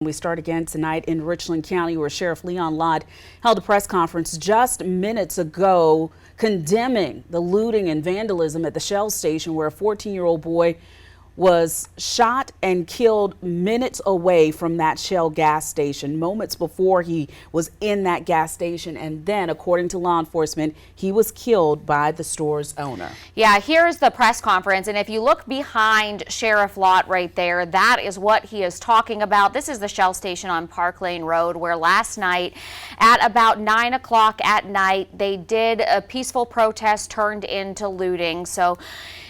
We start again tonight in Richland County, where Sheriff Leon Lott held a press conference just minutes ago condemning the looting and vandalism at the Shell station, where a 14-year-old boy was shot and killed minutes away from that Shell gas station, moments before he was in that gas station. And then, according to law enforcement, he was killed by the store's owner. Yeah, here's the press conference. And if you look behind Sheriff Lott right there, that is what he is talking about. This is the Shell station on Parklane Road, where last night at about 9 o'clock at night, they did a peaceful protest turned into looting. So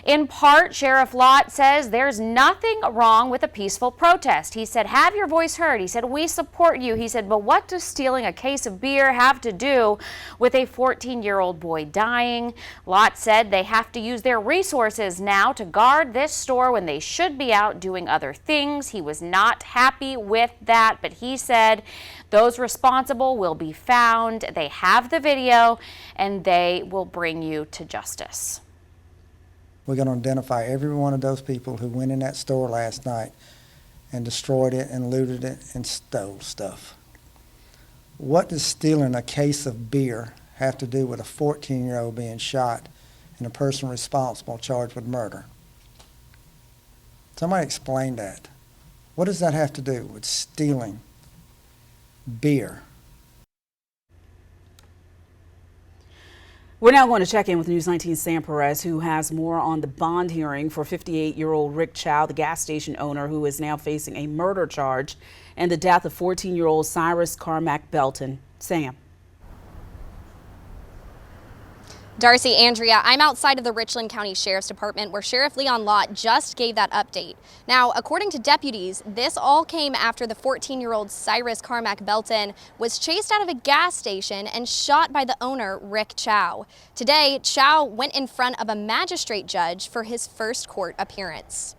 in part, Sheriff Lott says there's nothing wrong with a peaceful protest. He said, have your voice heard. He said, we support you. He said, but what does stealing a case of beer have to do with a 14-year-old boy dying? Lott said they have to use their resources now to guard this store when they should be out doing other things. He was not happy with that, but he said those responsible will be found. They have the video and they will bring you to justice. We're going to identify every one of those people who went in that store last night and destroyed it and looted it and stole stuff. What does stealing a case of beer have to do with a 14-year-old being shot and a person responsible charged with murder? Somebody explain that. What does that have to do with stealing beer? We're now going to check in with News 19's Sam Perez, who has more on the bond hearing for 58-year-old Rick Chow, the gas station owner who is now facing a murder charge, and the death of 14-year-old Cyrus Carmack Belton. Sam. Darcy, Andrea, I'm outside of the Richland County Sheriff's Department, where Sheriff Leon Lott just gave that update. Now, according to deputies, this all came after the 14-year-old Cyrus Carmack Belton was chased out of a gas station and shot by the owner, Rick Chow. Today, Chow went in front of a magistrate judge for his first court appearance.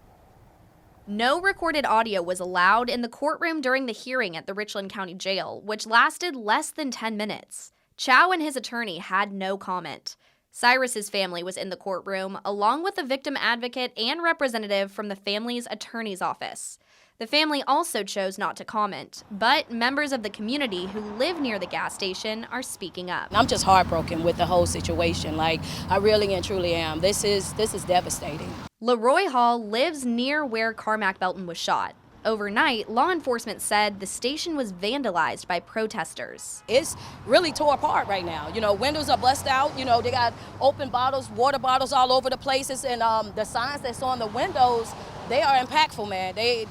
No recorded audio was allowed in the courtroom during the hearing at the Richland County Jail, which lasted less than 10 minutes. Chow and his attorney had no comment. Cyrus's family was in the courtroom, along with a victim advocate and representative from the family's attorney's office. The family also chose not to comment, but members of the community who live near the gas station are speaking up. I'm just heartbroken with the whole situation. Like, I really and truly am. This is devastating. Leroy Hall lives near where Carmack Belton was shot. Overnight, law enforcement said the station was vandalized by protesters. It's really tore apart right now. You know, windows are busted out. You know, they got open bottles, water bottles all over the places, and the signs that's on the windows, they are impactful, man. They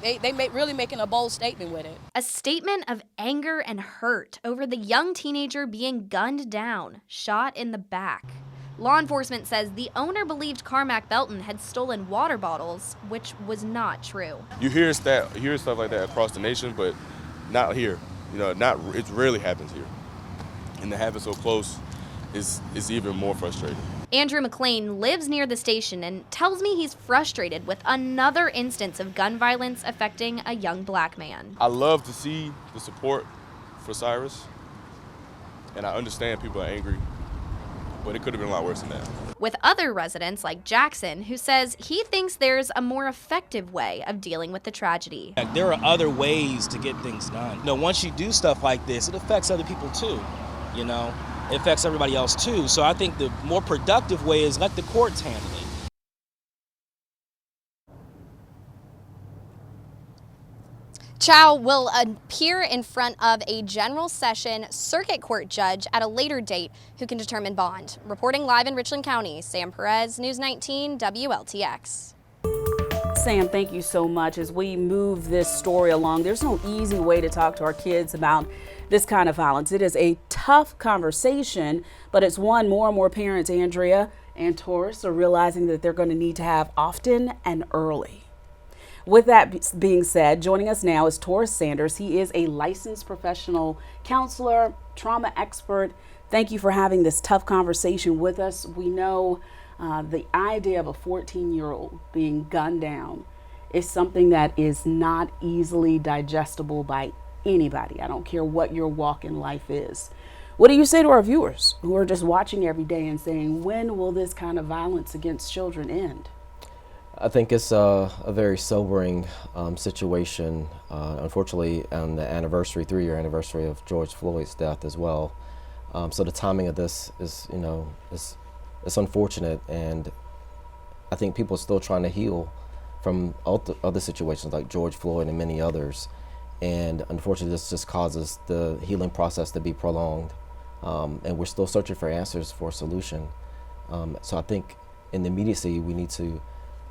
really making a bold statement with it. A statement of anger and hurt over the young teenager being gunned down, shot in the back. Law enforcement says the owner believed Carmack Belton had stolen water bottles, which was not true. You hear stuff like that across the nation, but not here. You know, it rarely happens here. And to have it so close is even more frustrating. Andrew McLean lives near the station and tells me he's frustrated with another instance of gun violence affecting a young black man. I love to see the support for Cyrus, and I understand people are angry, but it could have been a lot worse than that. With other residents like Jackson, who says he thinks there's a more effective way of dealing with the tragedy. There are other ways to get things done. You know, once you do stuff like this, it affects other people too. You know, it affects everybody else too. So I think the more productive way is let the courts handle it. Chow will appear in front of a general session circuit court judge at a later date who can determine bond. Reporting live in Richland County, Sam Perez, News 19 WLTX. Sam, thank you so much. As we move this story along, there's no easy way to talk to our kids about this kind of violence. It is a tough conversation, but it's one more and more parents, Andrea and Taurus, are realizing that they're going to need to have often and early. With that being said, joining us now is Taurus Sanders. He is a licensed professional counselor, trauma expert. Thank you for having this tough conversation with us. We know the idea of a 14-year-old being gunned down is something that is not easily digestible by anybody. I don't care what your walk in life is. What do you say to our viewers who are just watching every day and saying, when will this kind of violence against children end? I think it's a very sobering situation. Unfortunately, on the anniversary, 3-year anniversary of George Floyd's death as well. So the timing of this is, it's unfortunate, and I think people are still trying to heal from other situations like George Floyd and many others. And unfortunately, this just causes the healing process to be prolonged. And we're still searching for answers for a solution. So I think in the immediacy, we need to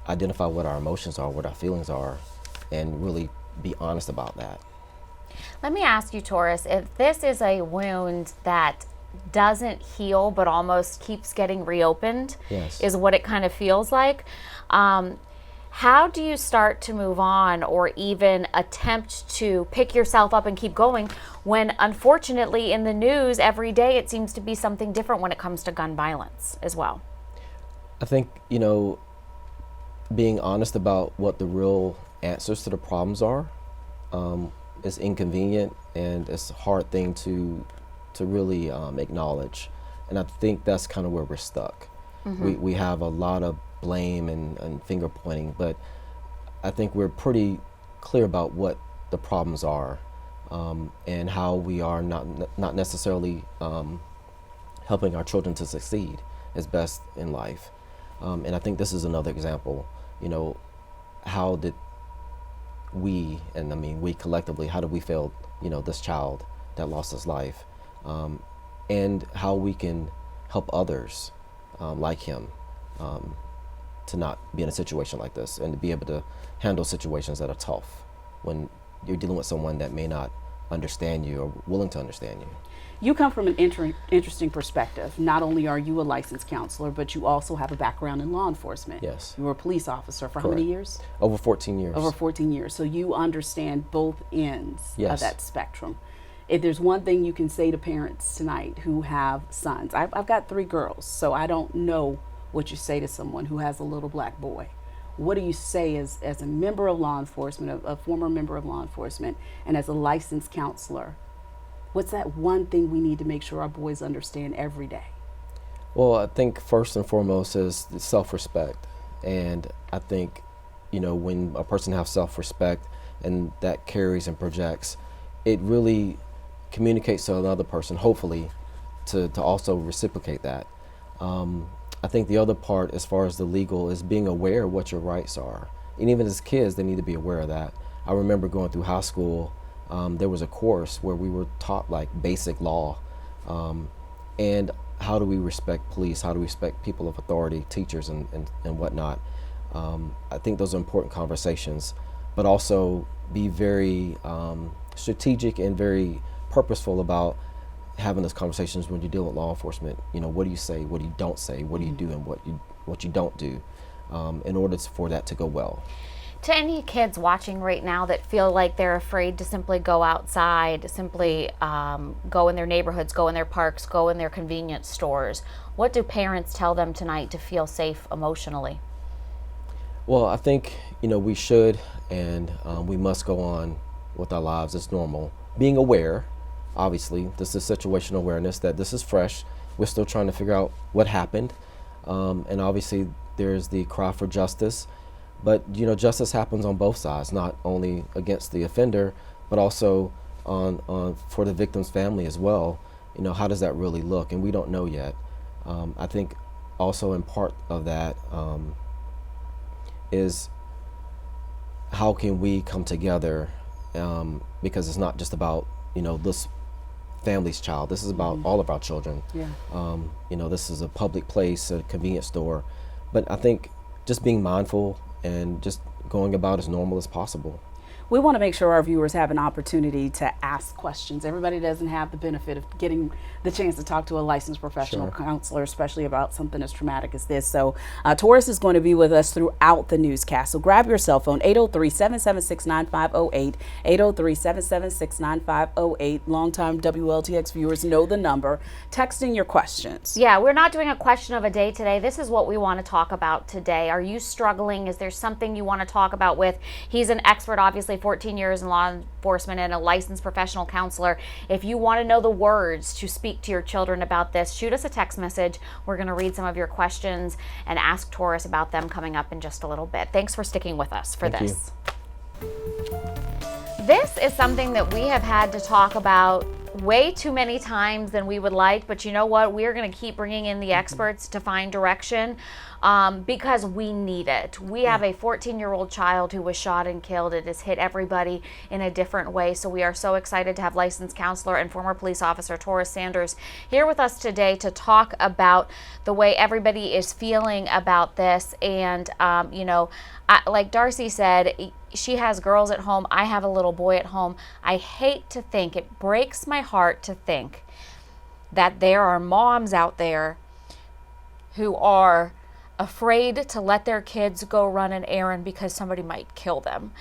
identify what our emotions are, what our feelings are, and really be honest about that. Let me ask you, Taurus, if this is a wound that doesn't heal but almost keeps getting reopened, Yes. is what it kind of feels like. How do you start to move on or even attempt to pick yourself up and keep going when, unfortunately, in the news every day it seems to be something different when it comes to gun violence as well? I think, being honest about what the real answers to the problems are is inconvenient, and it's a hard thing to really acknowledge. And I think that's kind of where we're stuck. Mm-hmm. We have a lot of blame and finger pointing, but I think we're pretty clear about what the problems are, and how we are not necessarily helping our children to succeed as best in life. And I think this is another example. How did we, and I mean we collectively, how did we fail this child that lost his life, and how we can help others like him to not be in a situation like this, and to be able to handle situations that are tough when you're dealing with someone that may not understand you or willing to understand you. You come from an interesting perspective. Not only are you a licensed counselor, but you also have a background in law enforcement. Yes. You were a police officer for Correct. How many years? Over 14 years. Over 14 years. So you understand both ends of Yes. that spectrum. If there's one thing you can say to parents tonight who have sons, I've got 3 girls, so I don't know what you say to someone who has a little black boy. What do you say as a member of law enforcement, a former member of law enforcement, and as a licensed counselor? What's that one thing we need to make sure our boys understand every day? Well, I think first and foremost is the self-respect. And I think, when a person has self-respect and that carries and projects, it really communicates to another person, hopefully, to also reciprocate that. I think the other part, as far as the legal, is being aware of what your rights are. And even as kids, they need to be aware of that. I remember going through high school, there was a course where we were taught like basic law, and how do we respect police, how do we respect people of authority, teachers and whatnot. I think those are important conversations, but also be very strategic and very purposeful about having those conversations when you deal with law enforcement. What do you say, what do you don't say, what do you do and what you don't do, in order for that to go well. To any kids watching right now that feel like they're afraid to simply go outside, simply go in their neighborhoods, go in their parks, go in their convenience stores, what do parents tell them tonight to feel safe emotionally? Well, I think, we should and we must go on with our lives as normal. Being aware, obviously, this is situational awareness, that this is fresh. We're still trying to figure out what happened. And obviously, there's the cry for justice. But, justice happens on both sides, not only against the offender, but also on for the victim's family as well. How does that really look? And we don't know yet. I think also in part of that is how can we come together, because it's not just about, this family's child. This is about all of our children. Yeah. This is a public place, a convenience store. But I think just being mindful and just going about as normal as possible. We want to make sure our viewers have an opportunity to ask questions. Everybody doesn't have the benefit of getting the chance to talk to a licensed professional counselor, especially about something as traumatic as this. So Taurus is going to be with us throughout the newscast. So grab your cell phone, 803-776-9508, 803-776-9508. Longtime WLTX viewers know the number. Texting your questions. Yeah, we're not doing a question of a day today. This is what we want to talk about today. Are you struggling? Is there something you want to talk about with? He's an expert, obviously, 14 years in law enforcement and a licensed professional counselor. If you want to know the words to speak to your children about this, shoot us a text message. We're going to read some of your questions and ask Taurus about them coming up in just a little bit. Thanks for sticking with us for Thank this. This is something that we have had to talk about way too many times than we would like, but you know what? We're going to keep bringing in the experts to find direction because we need it. We have a 14-year-old child who was shot and killed. It has hit everybody in a different way, so we are so excited to have licensed counselor and former police officer Taurus Sanders here with us today to talk about the way everybody is feeling about this. And, like Darcy said, she has girls at home. I have a little boy at home. I hate to think, it breaks my heart to think that there are moms out there who are afraid to let their kids go run an errand because somebody might kill them.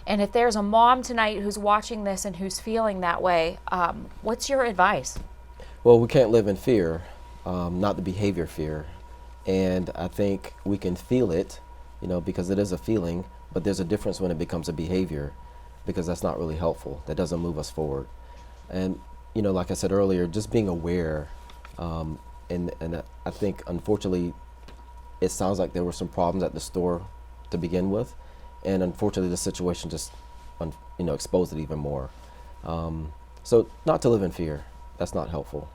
And if there's a mom tonight who's watching this and who's feeling that way, what's your advice? Well, we can't live in fear, not the behavior fear. And I think we can feel it, because it is a feeling, but there's a difference when it becomes a behavior, because that's not really helpful. That doesn't move us forward. And, like I said earlier, just being aware, and I think, unfortunately, it sounds like there were some problems at the store to begin with, and unfortunately, the situation just, exposed it even more. So not to live in fear. That's not helpful.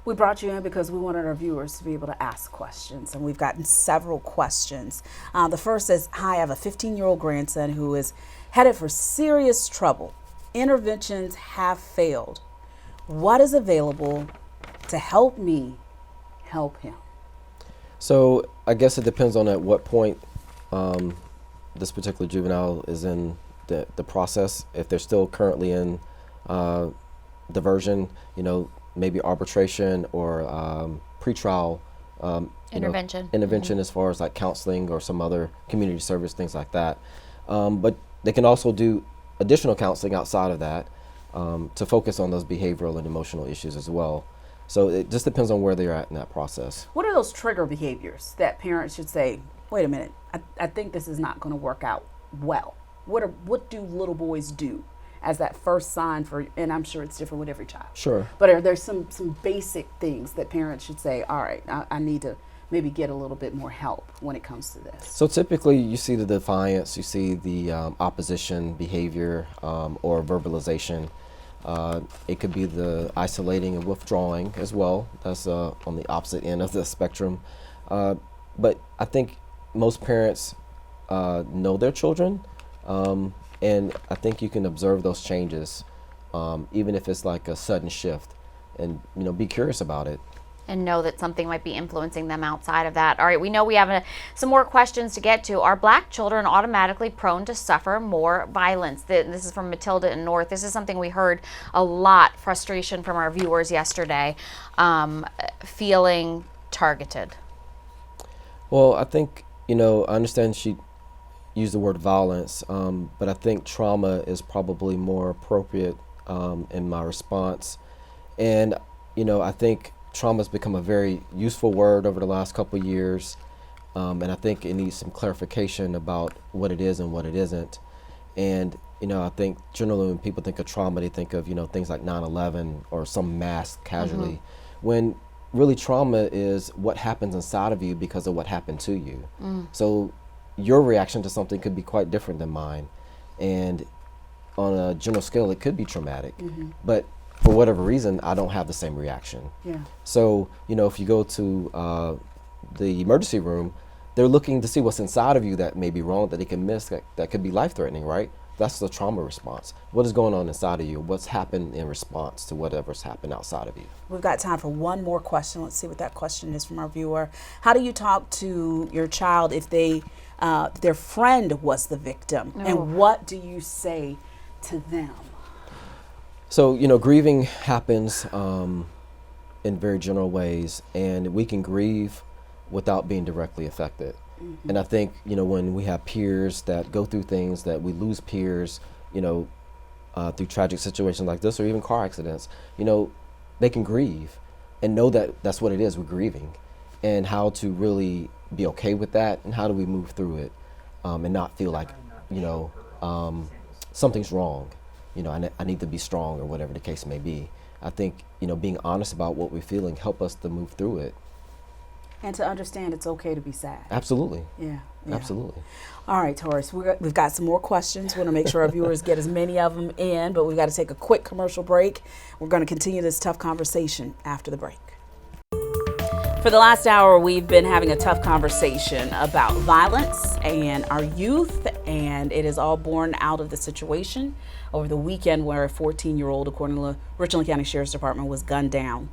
We brought you in because we wanted our viewers to be able to ask questions, and we've gotten several questions. The first is, hi, I have a 15-year-old grandson who is headed for serious trouble. Interventions have failed. What is available to help me help him? So I guess it depends on at what point this particular juvenile is in the process. If they're still currently in diversion, maybe arbitration or pretrial intervention as far as like counseling or some other community service, things like that. But they can also do additional counseling outside of that to focus on those behavioral and emotional issues as well. So it just depends on where they're at in that process. What are those trigger behaviors that parents should say, wait a minute, I think this is not going to work out well? What do little boys do as that first sign for, and I'm sure it's different with every child. Sure. But are there some basic things that parents should say, all right, I need to maybe get a little bit more help when it comes to this? So typically you see the defiance, you see the opposition behavior or verbalization. It could be the isolating and withdrawing as well. That's on the opposite end of the spectrum. But I think most parents know their children. And I think you can observe those changes, even if it's like a sudden shift, and be curious about it. And know that something might be influencing them outside of that. All right, we know we have some more questions to get to. Are black children automatically prone to suffer more violence? This is from Matilda in North. This is something we heard a lot, frustration from our viewers yesterday, feeling targeted. Well, I think, I understand she use the word violence, but I think trauma is probably more appropriate in my response. And, I think trauma has become a very useful word over the last couple of years, and I think it needs some clarification about what it is and what it isn't. And, I think generally when people think of trauma, they think of, things like 9/11 or some mass casualty, when really trauma is what happens inside of you because of what happened to you. So your reaction to something could be quite different than mine, and on a general scale it could be traumatic, but for whatever reason I don't have the same reaction. So if you go to the emergency room, they're looking to see what's inside of you that may be wrong, that they can miss, that could be life-threatening, right? That's the trauma response. What is going on inside of you? What's happened in response to whatever's happened outside of you? We've got time for one more question. Let's see what that question is from our viewer. How do you talk to your child if their friend was the victim? And what do you say to them? So, grieving happens in very general ways, and we can grieve without being directly affected. And I think, when we have peers that go through things, that we lose peers, through tragic situations like this or even car accidents, they can grieve and know that that's what it is, we're grieving, and how to really be okay with that, and how do we move through it and not feel like, something's wrong. You know, I need to be strong, or whatever the case may be. I think, you know, being honest about what we're feeling help us to move through it. And to understand it's okay to be sad. Absolutely. Yeah. Absolutely. All right, Taurus, we've got some more questions. We want to make sure our viewers get as many of them in, but we've got to take a quick commercial break. We're going to continue this tough conversation after the break. For the last hour, we've been having a tough conversation about violence and our youth, and it is all born out of the situation over the weekend where a 14-year-old, according to the Richland County Sheriff's Department, was gunned down.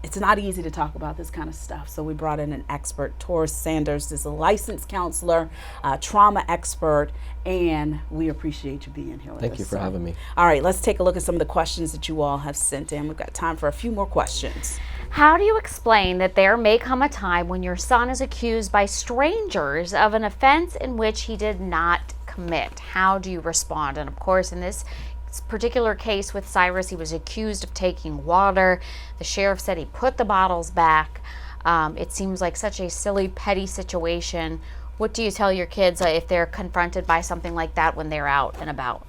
It's not easy to talk about this kind of stuff, so we brought in an expert. Taurus Sanders is a licensed counselor, trauma expert, and we appreciate you being here with us. Thank you for having me. All right, let's take a look at some of the questions that you all have sent in. We've got time for a few more questions. How do you explain that there may come a time when your son is accused by strangers of an offense in which he did not commit? How do you respond? And of course, in this particular case with Cyrus, he was accused of taking water. The sheriff said he put the bottles back. It seems like such a silly, petty situation. What do you tell your kids if they're confronted by something like that when they're out and about?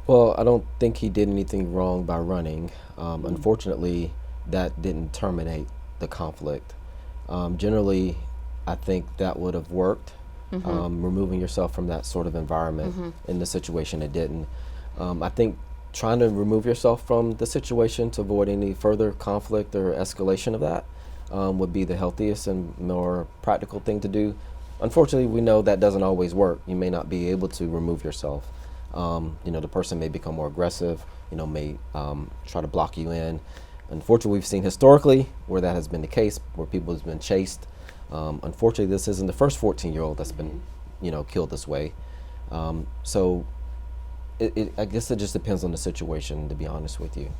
Well, I don't think he did anything wrong by running. Unfortunately, that didn't terminate the conflict. Generally, I think that would have worked. Removing yourself from that sort of environment. In the situation, it didn't. I think trying to remove yourself from the situation to avoid any further conflict or escalation of that would be the healthiest and more practical thing to do. Unfortunately, we know that doesn't always work. You may not be able to remove yourself. You know, the person may become more aggressive, you know, may try to block you in. Unfortunately, we've seen historically where that has been the case, where people have been chased. Unfortunately, this isn't the first 14-year-old that's been, you know, killed this way. So I guess it just depends on the situation, to be honest with you.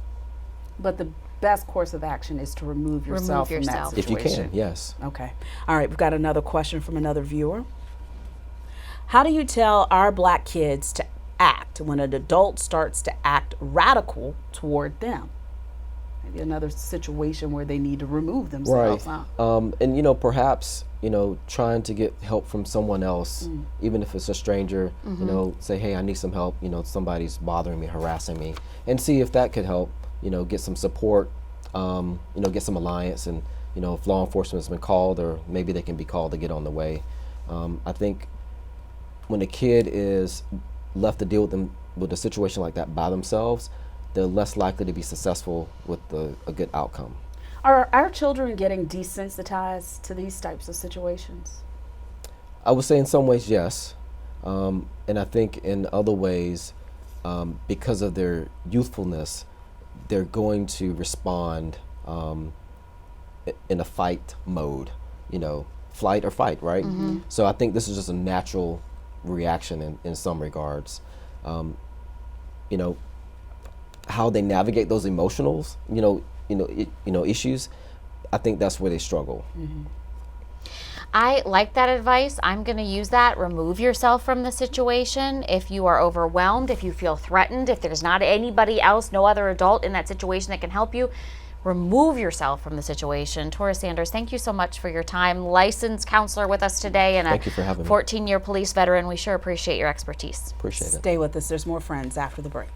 But the best course of action is to remove yourself from that situation. If you can, yes. Okay. All right, we've got another question from another viewer. How do you tell our black kids to act when an adult starts to act radical toward them? Maybe another situation where they need to remove themselves. Right. Huh? And, you know, perhaps, you know, trying to get help from someone else, even if it's a stranger, you know, say, hey, I need some help, you know, somebody's bothering me, harassing me, and see if that could help, you know, get some support, you know, get some alliance, and, you know, if law enforcement's been called, or maybe they can be called to get on the way. I think when a kid is left to deal with a situation like that by themselves, they're less likely to be successful with a good outcome. Are our children getting desensitized to these types of situations? I would say in some ways, yes. And I think in other ways, because of their youthfulness, they're going to respond in a fight mode, you know, flight or fight, right? So I think this is just a natural reaction in some regards. You know, how they navigate those emotionals, issues, I think that's where they struggle. I like that advice. I'm going to use that. Remove yourself from the situation. If you are overwhelmed, if you feel threatened, if there's not anybody else, no other adult in that situation that can help you, remove yourself from the situation. Taurus Sanders, thank you so much for your time. Licensed counselor with us today, and thank you for having me. 14-year police veteran. We sure appreciate your expertise. Appreciate it. Stay with us. There's more Friends after the break.